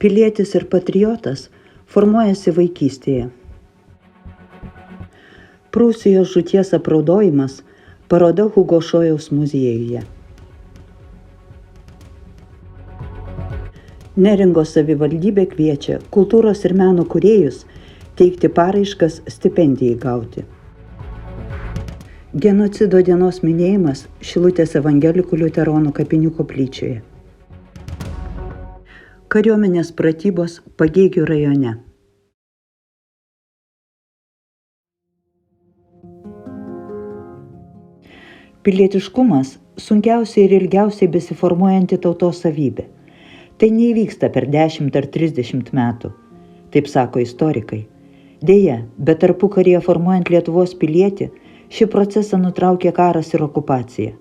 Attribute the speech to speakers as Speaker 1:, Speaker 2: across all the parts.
Speaker 1: Pilietis ir patriotas formuojasi vaikystėje. Prūsijos žūties apraudojimas paroda Hugo Šojaus muziejuje. Neringos savivaldybė kviečia kultūros ir meno kūrėjus teikti paraiškas stipendijai gauti. Genocido dienos minėjimas Šilutės evangelikų liuteronų kapinių koplyčioje. Kariuomenės pratybos Pagėgių rajone. Pilietiškumas sunkiausiai ir ilgiausiai besiformuojanti tautos savybė. Tai neįvyksta per 10 ar 30 metų, taip sako istorikai. Deja, bet tarpukaryje formuojant Lietuvos pilietį, šį procesą nutraukė karas ir okupacija.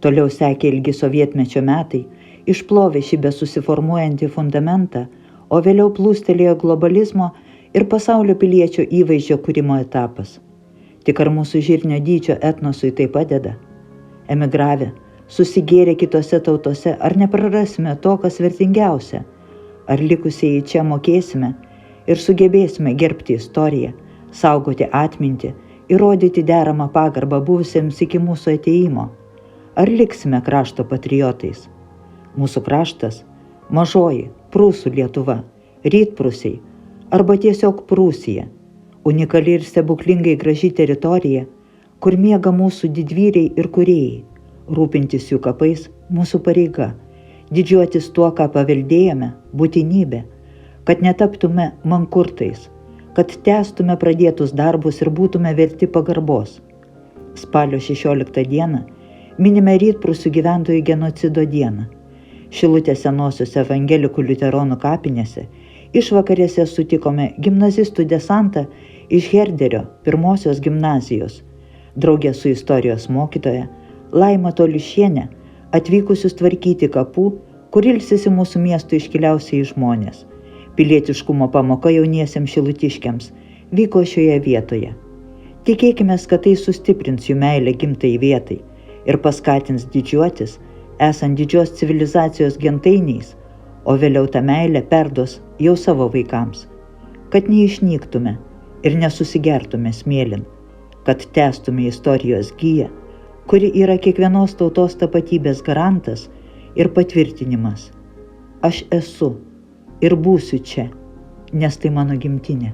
Speaker 1: Toliau sekė ilgi sovietmečio metai, išplovė šį besusiformuojantį fundamentą, o vėliau plūstelėjo globalizmo ir pasaulio piliečio įvaizdžio kūrimo etapas. Tik ar mūsų žirnio dydžio etnosui tai padeda? Emigravę, susigėrę kitose tautose, ar neprarasime to, kas vertingiausia? Ar likusieji čia mokėsime ir sugebėsime gerbti istoriją, saugoti atmintį ir rodyti deramą pagarbą buvusiems iki mūsų atėjimo? Ar liksime krašto patriotais? Mūsų kraštas – mažoji Prūsų Lietuva, Rytprūsiai arba tiesiog Prūsija, unikali ir stebuklingai graži teritorija, kur miega mūsų didvyriai ir kūrėjai. Rūpintis jų kapais mūsų pareiga, didžiuotis tuo, ką paveldėjome, būtinybė, kad netaptume mankurtais, kad tęstume pradėtus darbus ir būtume verti pagarbos. Spalio 16 dieną minime Rytprūsių gyventojų genocido dieną. Šilutės senosios evangelikų liuteronų kapinėse išvakarėse sutikome gimnazistų desantą iš Herderio pirmosios gimnazijos, draugė su istorijos mokytoja Laima Toliušienė, atvykusius tvarkyti kapų, kur ilsisi mūsų miesto iškiliausieji žmonės. Pilietiškumo pamoka jauniesiems šilutiškiams vyko šioje vietoje. Tikėkime, kad tai sustiprins jų meilę gimtai vietai ir paskatins didžiuotis, esant didžios civilizacijos gentainiais, o vėliau tą meilę perduos jau savo vaikams. Kad neišnyktume ir nesusigertume smėlin, kad tęstume istorijos giją, kuri yra kiekvienos tautos tapatybės garantas ir patvirtinimas. Aš esu ir būsiu čia, nes tai mano gimtinė.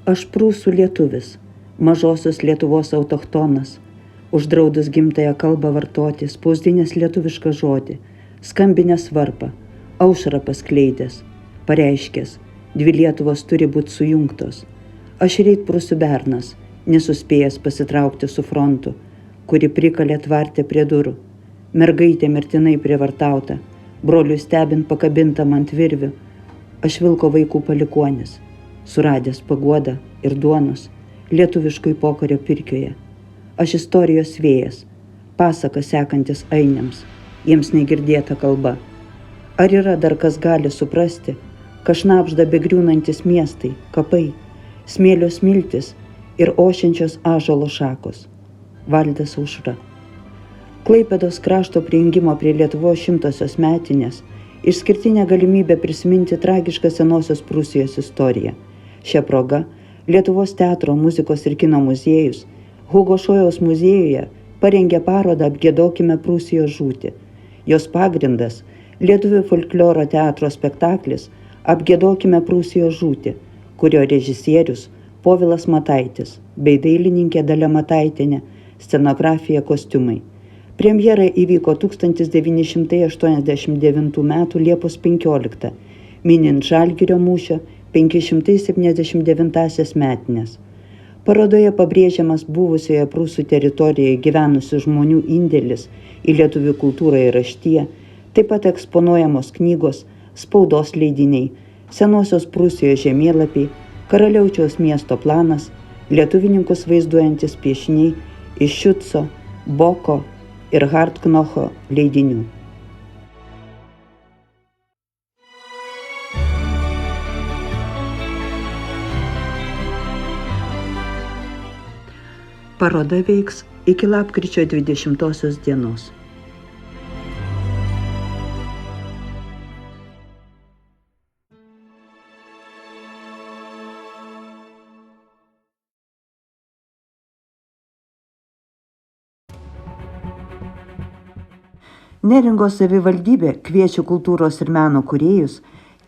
Speaker 1: Aš prūsų lietuvis, mažosios Lietuvos autochtonas, uždraudus gimtąją kalbą vartoti, spausdinęs lietuvišką žodį, skambinęs varpą, aušrą paskleidęs, pareiškęs, dvi Lietuvos turi būti sujungtos. Aš Rytprūsių bernas, nesuspėjęs pasitraukti su frontu, kuri prikalė tvarte prie durų, mergaitė mirtinai prievartauta, broliui stebint pakabintam ant virvių, aš vilko vaikų palikuonis, suradęs paguodą ir duonos lietuviškoj pokario pirkioje. Aš istorijos vėjas, pasaka sekantis ainiams, jiems negirdėta kalba. Ar yra dar kas gali suprasti, ką šnabžda begriūnantis miestai, kapai, smėlio smiltis ir ošiančios ąžuolo šakos? Valdas Aušra. Klaipėdos krašto prijungimo prie Lietuvos 100-osios metinės išskirtinė galimybė prisiminti tragišką senosios Prūsijos istoriją. Šia proga Lietuvos teatro, muzikos ir kino muziejus Hugo Šojaus muziejuje parengė parodą Apgiedokime Prūsijos žūtį. Jos pagrindas – lietuvių folkloro teatro spektaklis Apgiedokime Prūsijos žūtį, kurio režisierius Povilas Mataitis bei dailininkė Dalia Mataitienė, scenografija, kostiumai. Premjera įvyko 1989 m. Liepos 15, minint Žalgirio mūšio 579 metines. Parodoje pabrėžiamas buvusioje Prūsų teritorijoje gyvenusių žmonių indėlis į lietuvių kultūrą ir raštiją, taip pat eksponuojamos knygos, spaudos leidiniai, senosios Prūsijos žemėlapiai, Karaliaučiaus miesto planas, lietuvininkus vaizduojantis piešiniai iš Šiuco, Boko ir Hartknocho leidinių. Paroda veiks iki lapkričio 20 dienos. Neringos savivaldybė kviečia kultūros ir meno kūrėjus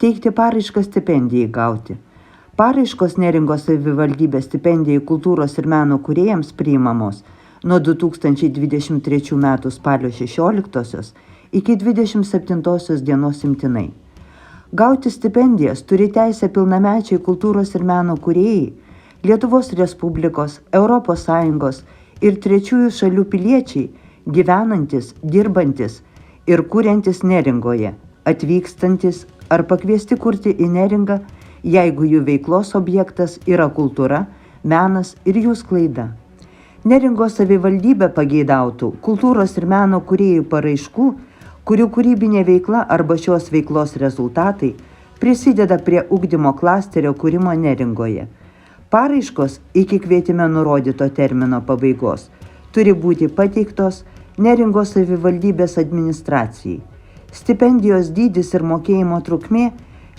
Speaker 1: teikti paraišką stipendijai gauti. Paraiškos Neringos savivaldybės stipendijai kultūros ir meno kūrėjams priimamos nuo 2023 m. spalio 16 iki 27 dienos imtinai. Gauti stipendijas turi teisę pilnamečiai kultūros ir meno kūrėjai, Lietuvos Respublikos, ES ir trečiųjų šalių piliečiai, gyvenantis, dirbantis ir kuriantis Neringoje, atvykstantis ar pakviesti kurti į Neringą, jeigu jų veiklos objektas yra kultūra, menas ir jų sklaida. Neringos savivaldybė pageidautų kultūros ir meno kūrėjų paraiškų, kurių kūrybinė veikla arba šios veiklos rezultatai prisideda prie ugdymo klasterio kūrimo Neringoje. Paraiškos iki kvietime nurodyto termino pabaigos turi būti pateiktos Neringos savivaldybės administracijai. Stipendijos dydis ir mokėjimo trukmė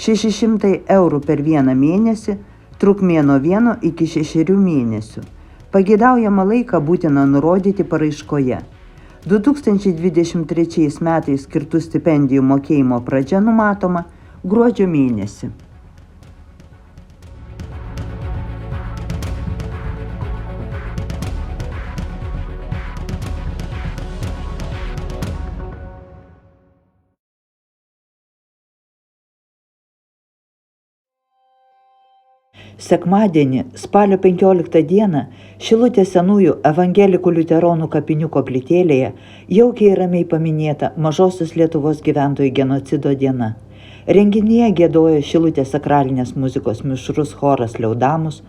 Speaker 1: 600 eurų per vieną mėnesį, trukmė nuo 1 iki 6 mėnesių. Pageidaujamą laiką būtina nurodyti paraiškoje. 2023 metais skirtų stipendijų mokėjimo pradžia numatoma gruodžio mėnesį. Sekmadienį, spalio 15 dieną, Šilutės senųjų evangelikų liuteronų kapinių koplytėlėje jaukiai ir ramiai paminėta Mažosios Lietuvos gyventojų genocido diena. Renginyje giedojo Šilutės sakralinės muzikos mišrus choras Liaudamus,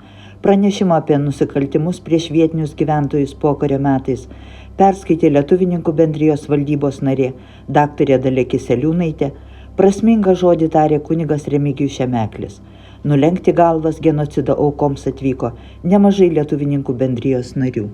Speaker 1: pranešimą apie nusikaltimus prieš vietinius gyventojus pokario metais perskaitė Lietuvininkų bendrijos valdybos narė daktarė Dalia Kiseliūnaitė, prasmingą žodį tarė kunigas Remigijus Šemeklis. Nulenkti galvas genocido aukoms atvyko nemažai Lietuvininkų bendrijos narių.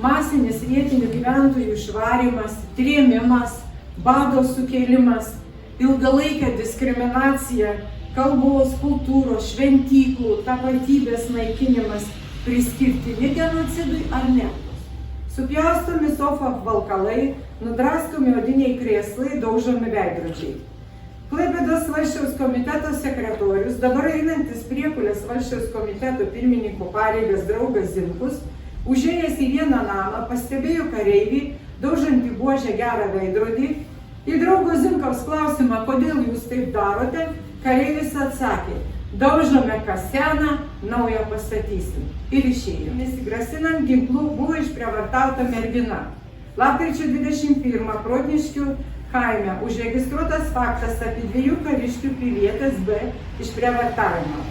Speaker 2: Masinis vietinių gyventojų išvarymas, trėmimas, bado sukėlimas, ilgalaikė diskriminacija, kalbos, kultūros, šventyklų, tapatybės naikinimas priskirtini genocidui ar ne? Supjaustomi sofų apvalkalai, nudraskomi odiniai krėslai, daužomi veidrodžiai. Klaipėdos Valsčiaus komiteto sekretorius, dabar einantis Priekulės Valsčiaus komiteto pirmininko pareigas draugas Zimkus, užėjęs į vieną namą, pastebėjo kareivį, daužantį buožę gerą veidrodį. Į draugo Zimkaus klausimą, kodėl jūs taip darote, kareivis atsakė: daužome kas seną, naują pastatysim. Ir išėjo. Nesigrasinant ginklų buvo išprievartauta mergina. Lapkričio 21 Protniškių kaime užregistruotas faktas apie 2 kariškių pilietės B išprievartavimą.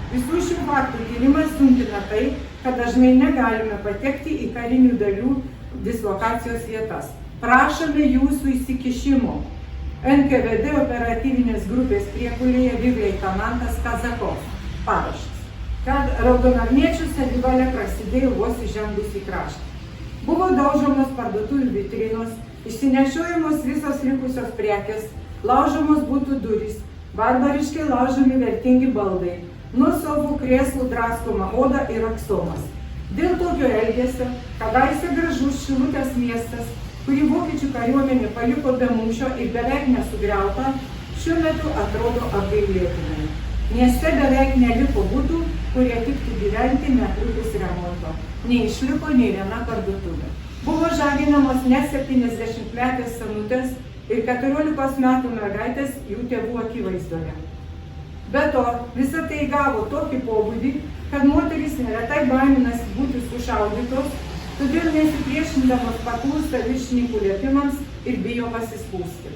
Speaker 2: Visų šių faktų tyrimas sunkina tai, kad dažnai negalime patekti į karinių dalių dislokacijos vietas. Prašome jūsų įsikišimo. NKVD operatyvinės grupės priekulėje vyr-leitenantas Kazakov. Parašas, kad raudonarmiečių savivalė prasidėjo vos įžengus į kraštą. Buvo daužomos parduotuvių vitrinos, išsinešiojamos visos likusios prekės, laužomos butų durys, barbariškai laužomi vertingi baldai, nuo sofų krėslų draskoma oda ir aksomas. Dėl tokio elgesio, kadaise gražus Šilutės miestas, kurį vokiečių kariuomenė paliko be mūšio ir beveik nesugriauta, šiuo metu atrodo apgailėtinai. Mieste beveik neliko butų, kurie tiktų gyventi netrukus remonto. Neišliko nei viena parduotuvė. Buvo žaginamos net 70-metės senutės ir 14 metų mergaitės jų tėvų akivaizdoje. Be to, visa tai gavo tokį pobūdį, kad moterys neretai baiminasi būti sušaudytos, todėl nesipriešindamos paklūsta viršininkų liepimams ir bijo pasiskųsti.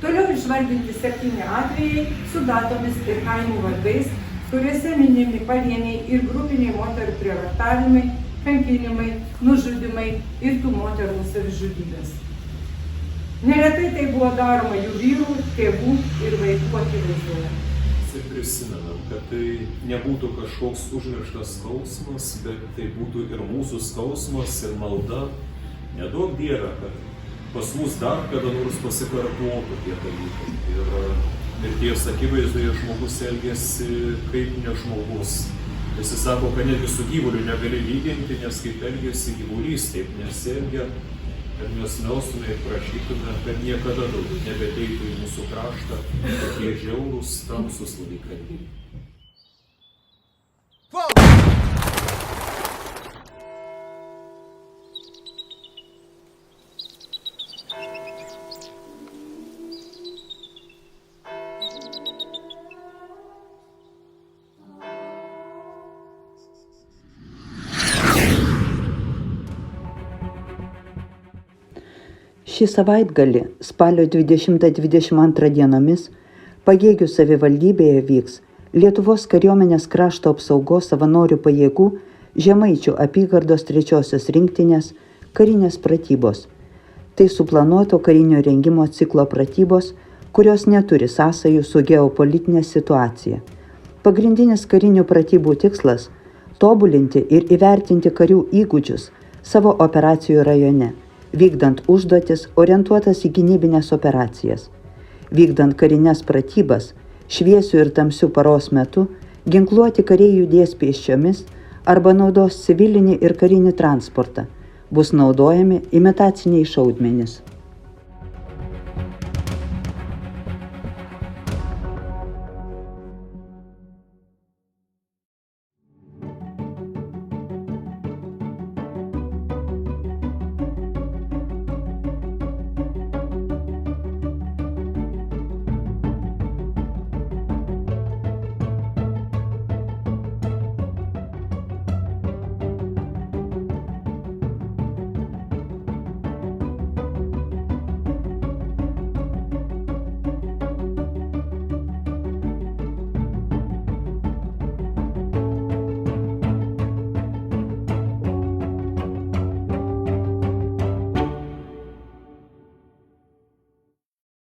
Speaker 2: Toliau išvardinti 7 atvejai su datomis ir kaimų vardais, kuriuose minimi pavieniai ir grupiniai moterų prievartavimai, kankinimai, nužudymai ir tų moterų savižudybės. Neretai tai buvo daroma jų vyrų, tėvų ir vaikų akivaizdoje.
Speaker 3: Prisimenam, kad tai nebūtų kažkoks užmirštas skausmas, bet tai būtų ir mūsų skausmas ir malda. Neduok Dieve, kad pas mus dar kada nors pasikartotų tie dalykai. Ir mirties akivaizdoje žmogus elgiasi kaip ne žmogus. Visi sako, kad netgi su gyvuliu negali lyginti, nes kaip elgiasi gyvulys, taip nesielgia. Kad mes melstume ir prašytume, kad niekada daugiau nebeteitų į mūsų kraštą tokie žiaurūs, tamsūs nusikaltimai.
Speaker 1: Šį savaitgalį, spalio 20-22 dienomis, Pagėgių savivaldybėje vyks Lietuvos kariuomenės krašto apsaugos savanorių pajėgų Žemaičių apygardos 3-osios rinktinės karinės pratybos. Tai suplanuoto karinio rengimo ciklo pratybos, kurios neturi sąsajų su geopolitinė situacija. Pagrindinis karinių pratybų tikslas – tobulinti ir įvertinti karių įgūdžius savo operacijų rajone, vykdant užduotis orientuotas į gynybinės operacijas. Vykdant karines pratybas, šviesių ir tamsių paros metu, ginkluoti kariai judės pėsčiomis arba naudos civilinį ir karinį transportą. Bus naudojami imitaciniai šaudmenys.